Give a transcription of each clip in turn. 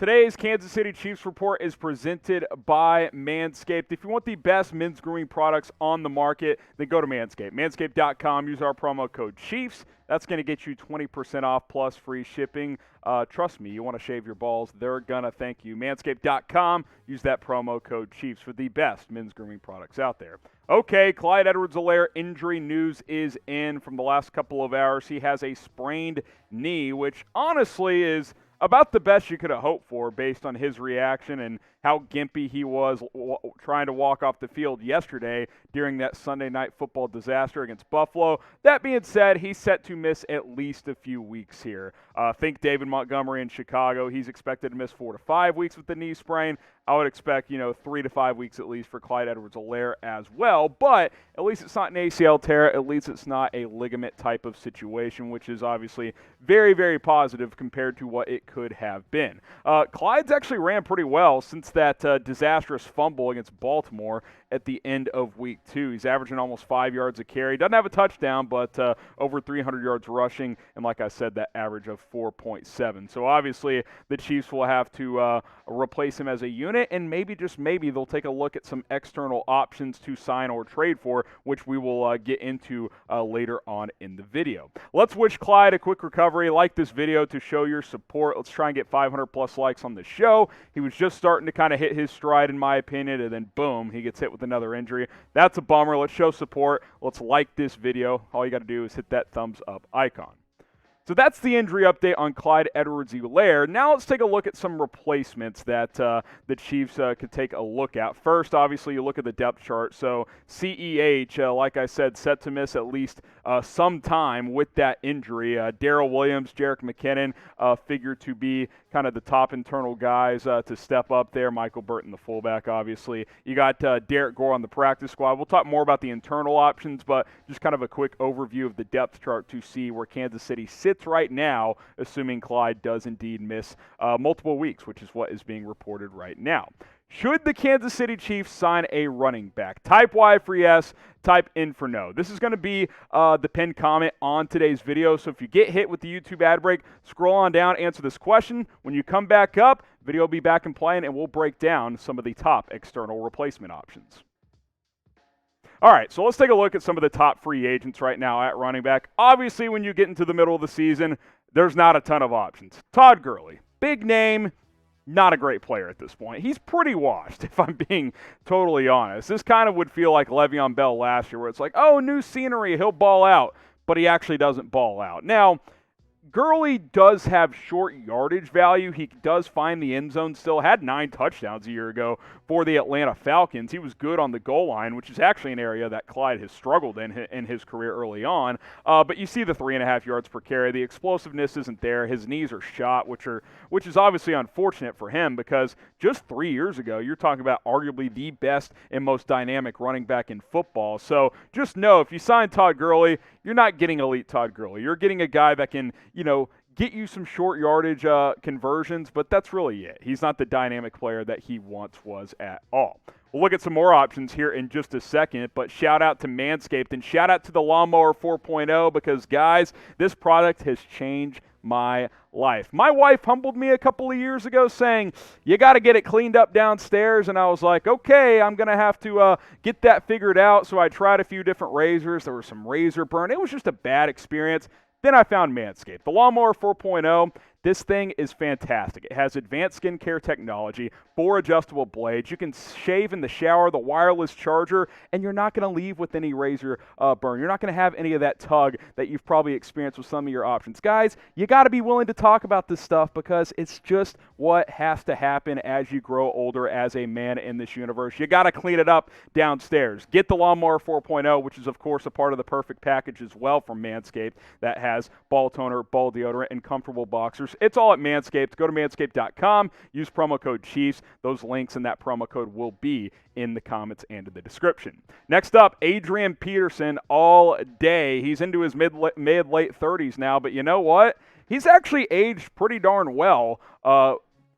Today's Kansas City Chiefs report is presented by Manscaped. If you want the best men's grooming products on the market, then go to Manscaped. Manscaped.com. Use our promo code CHIEFS. That's going to get you 20% off plus free shipping. Trust me, you want to shave your balls, they're going to thank you. Manscaped.com. Use that promo code CHIEFS for the best men's grooming products out there. Okay, Clyde Edwards-Helaire injury news is in from the last couple of hours. He has a sprained knee, which honestly is about the best you could have hoped for based on his reaction and how gimpy he was trying to walk off the field yesterday during that Sunday Night Football disaster against Buffalo. That being said, he's set to miss at least a few weeks here. Think David Montgomery in Chicago. He's expected to miss 4 to 5 weeks with the knee sprain. I would expect, 3 to 5 weeks at least for Clyde Edwards-Helaire as well. But at least it's not an ACL tear. At least it's not a ligament type of situation, which is obviously very, very positive compared to what it could have been. Clyde's actually ran pretty well since that disastrous fumble against Baltimore at the end of week 2. He's averaging almost 5 yards a carry. Doesn't have a touchdown, but over 300 yards rushing, and like I said, that average of 4.7. So obviously the Chiefs will have to replace him as a unit, and maybe, just maybe, they'll take a look at some external options to sign or trade for, which we will get into later on in the video. Let's wish Clyde a quick recovery. Like this video to show your support. Let's try and get 500 plus likes on the show. He was just starting to kind of hit his stride, in my opinion, and then boom, he gets hit with another injury. That's a bummer. Let's show support. Let's like this video. All you got to do is hit that thumbs up icon. So that's the injury update on Clyde Edwards-Helaire. Now let's take a look at some replacements that the Chiefs could take a look at. First, obviously, you look at the depth chart. So CEH, like I said, set to miss at least some time with that injury. Darrel Williams, Jerick McKinnon figure to be kind of the top internal guys to step up there. Michael Burton, the fullback, obviously. You got Derrick Gore on the practice squad. We'll talk more about the internal options, but just kind of a quick overview of the depth chart to see where Kansas City sits right now, assuming Clyde does indeed miss multiple weeks, which is what is being reported right now. Should the Kansas City Chiefs sign a running back? Type Y for yes, type in for no. This is going to be the pinned comment on today's video, so if you get hit with the YouTube ad break, scroll on down, answer this question. When you come back up, video will be back and playing, and we'll break down some of the top external replacement options. All right, so let's take a look at some of the top free agents right now at running back. Obviously, when you get into the middle of the season, there's not a ton of options. Todd Gurley, big name, not a great player at this point. He's pretty washed, if I'm being totally honest. This kind of would feel like Le'Veon Bell last year, where it's like, oh, new scenery, he'll ball out, but he actually doesn't ball out. Now, Gurley does have short yardage value. He does find the end zone still. Had 9 touchdowns a year ago for the Atlanta Falcons. He was good on the goal line, which is actually an area that Clyde has struggled in his career early on. But you see the 3.5 yards per carry. The explosiveness isn't there. His knees are shot, which is obviously unfortunate for him because just 3 years ago, you're talking about arguably the best and most dynamic running back in football. So just know if you sign Todd Gurley, you're not getting elite Todd Gurley. You're getting a guy that can, get you some short yardage conversions, but that's really it. He's not the dynamic player that he once was at all. We'll look at some more options here in just a second, but shout out to Manscaped and shout out to the Lawnmower 4.0 because, guys, this product has changed my life. My wife humbled me a couple of years ago saying, you got to get it cleaned up downstairs, and I was like, okay, I'm going to have to get that figured out. So I tried a few different razors. There was some razor burn. It was just a bad experience. Then I found Manscaped. The Lawnmower 4.0, this thing is fantastic. It has advanced skincare technology, 4 adjustable blades. You can shave in the shower, the wireless charger, and you're not going to leave with any razor burn. You're not going to have any of that tug that you've probably experienced with some of your options. Guys, you got to be willing to talk about this stuff because it's just what has to happen as you grow older as a man in this universe. You got to clean it up downstairs. Get the Lawnmower 4.0, which is, of course, a part of the perfect package as well from Manscaped that has ball toner, ball deodorant, and comfortable boxers. It's all at Manscaped. Go to manscaped.com. Use promo code CHIEFS. Those links and that promo code will be in the comments and in the description. Next up, Adrian Peterson all day. He's into his mid-late 30s now, but you know what? He's actually aged pretty darn well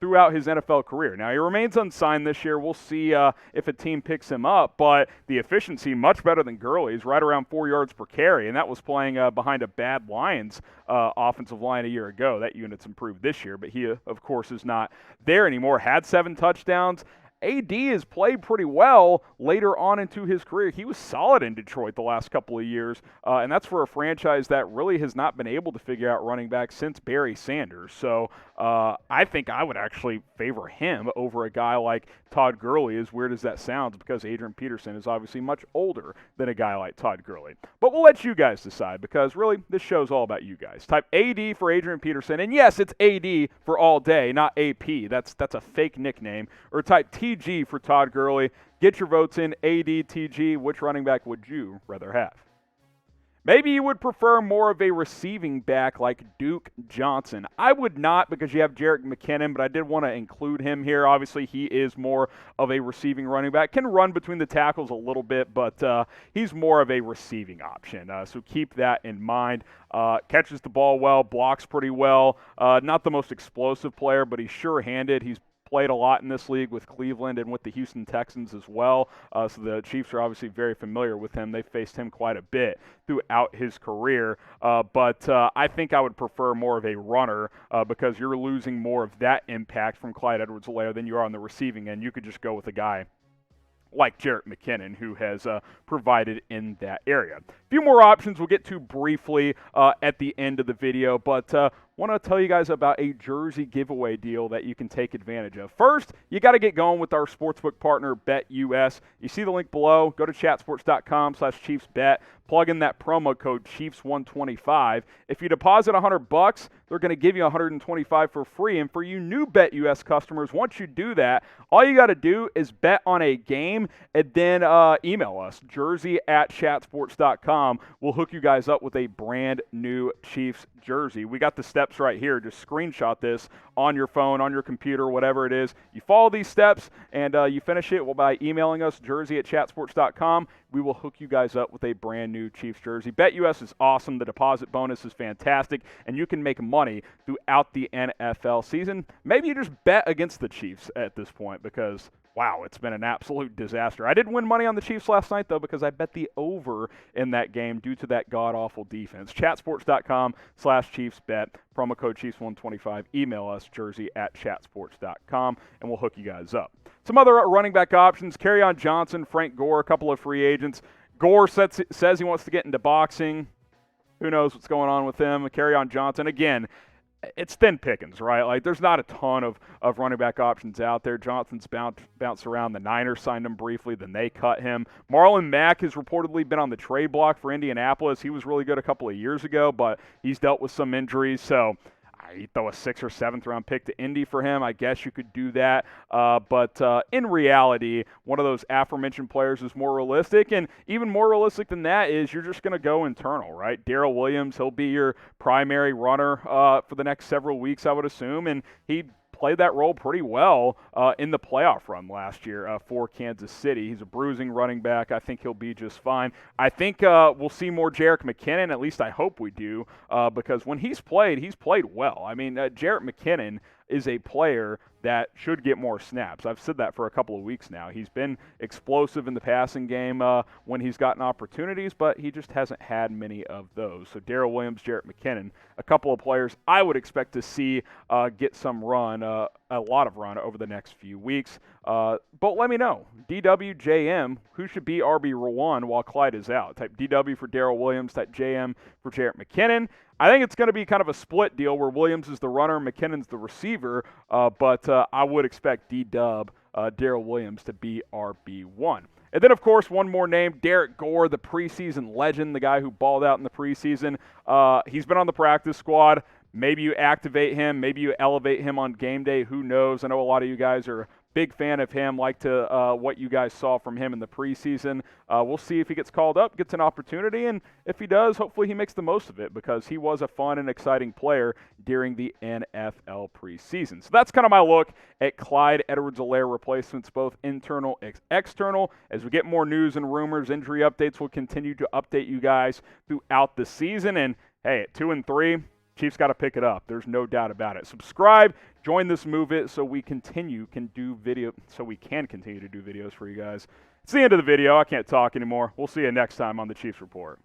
throughout his NFL career. Now, he remains unsigned this year. We'll see if a team picks him up, but the efficiency much better than Gurley's, right around 4 yards per carry, and that was playing behind a bad Lions offensive line a year ago. That unit's improved this year, but he, of course, is not there anymore. Had 7 touchdowns. AD has played pretty well later on into his career. He was solid in Detroit the last couple of years, and that's for a franchise that really has not been able to figure out running back since Barry Sanders. So I think I would actually favor him over a guy like Todd Gurley, as weird as that sounds, because Adrian Peterson is obviously much older than a guy like Todd Gurley. But we'll let you guys decide, because really this show's all about you guys. Type AD for Adrian Peterson, and yes, it's AD for all day, not AP. That's a fake nickname. Or type TG for Todd Gurley. Get your votes in. AD, TG, which running back would you rather have? Maybe you would prefer more of a receiving back like Duke Johnson. I would not, because you have Jerick McKinnon, but I did want to include him here. Obviously, he is more of a receiving running back. Can run between the tackles a little bit, but he's more of a receiving option. So keep that in mind. Catches the ball well, blocks pretty well. Not the most explosive player, but he's sure-handed. He's played a lot in this league with Cleveland and with the Houston Texans as well. So the Chiefs are obviously very familiar with him. They've faced him quite a bit throughout his career. But I think I would prefer more of a runner because you're losing more of that impact from Clyde Edwards-Helaire than you are on the receiving end. You could just go with a guy like Jerick McKinnon, who has provided in that area. A few more options we'll get to briefly at the end of the video, but want to tell you guys about a jersey giveaway deal that you can take advantage of. First, you got to get going with our sportsbook partner, BetUS. You see the link below. Go to chatsports.com/ChiefsBet. Plug in that promo code Chiefs125. If you deposit $100, they're going to give you $125 for free. And for you new BetUS customers, once you do that, all you got to do is bet on a game and then email us, jersey@chatsports.com. We'll hook you guys up with a brand new Chiefs jersey. We got the steps right here. Just screenshot this on your phone, on your computer, whatever it is. You follow these steps and you finish it by emailing us, jersey@chatsports.com. We will hook you guys up with a brand new Chiefs jersey. BetUS is awesome. The deposit bonus is fantastic, and you can make money throughout the NFL season. Maybe you just bet against the Chiefs at this point because, wow, it's been an absolute disaster. I did win money on the Chiefs last night, though, because I bet the over in that game due to that god-awful defense. Chatsports.com/ChiefsBet, promo code Chiefs125. Email us, jersey@chatsports.com, and we'll hook you guys up. Some other running back options, Kerryon Johnson, Frank Gore, a couple of free agents. Gore says he wants to get into boxing. Who knows what's going on with him? Kerryon Johnson, again, it's thin pickings, right? Like, there's not a ton of running back options out there. Johnson's bounced around. The Niners signed him briefly, then they cut him. Marlon Mack has reportedly been on the trade block for Indianapolis. He was really good a couple of years ago, but he's dealt with some injuries, so you throw a 6th or 7th round pick to Indy for him. I guess you could do that. But in reality, one of those aforementioned players is more realistic. And even more realistic than that is you're just going to go internal, right? Darrel Williams, he'll be your primary runner for the next several weeks, I would assume. And he played that role pretty well in the playoff run last year for Kansas City. He's a bruising running back. I think he'll be just fine. I think we'll see more Jerick McKinnon, at least I hope we do, because when he's played well. I mean, Jerick McKinnon is a player that should get more snaps. I've said that for a couple of weeks now. He's been explosive in the passing game when he's gotten opportunities, but he just hasn't had many of those. So Darrel Williams, Jerick McKinnon, a couple of players I would expect to see get some run, a lot of run over the next few weeks. But let me know, DWJM, who should be RB1 while Clyde is out? Type DW for Darrel Williams, type JM for Jerick McKinnon. I think it's going to be kind of a split deal where Williams is the runner, McKinnon's the receiver, but I would expect D-Dub, Darrel Williams, to be RB1. And then, of course, one more name, Derrick Gore, the preseason legend, the guy who balled out in the preseason. He's been on the practice squad. Maybe you activate him. Maybe you elevate him on game day. Who knows? I know a lot of you guys are big fan of him, like to what you guys saw from him in the preseason. We'll see if he gets called up, gets an opportunity, and if he does, hopefully he makes the most of it because he was a fun and exciting player during the NFL preseason. So that's kind of my look at Clyde Edwards-Helaire replacements, both internal and external. As we get more news and rumors, injury updates, we'll continue to update you guys throughout the season. And hey, at 2-3, Chiefs got to pick it up. There's no doubt about it. Subscribe, join this movement so we can continue to do videos for you guys. It's the end of the video. I can't talk anymore. We'll see you next time on the Chiefs Report.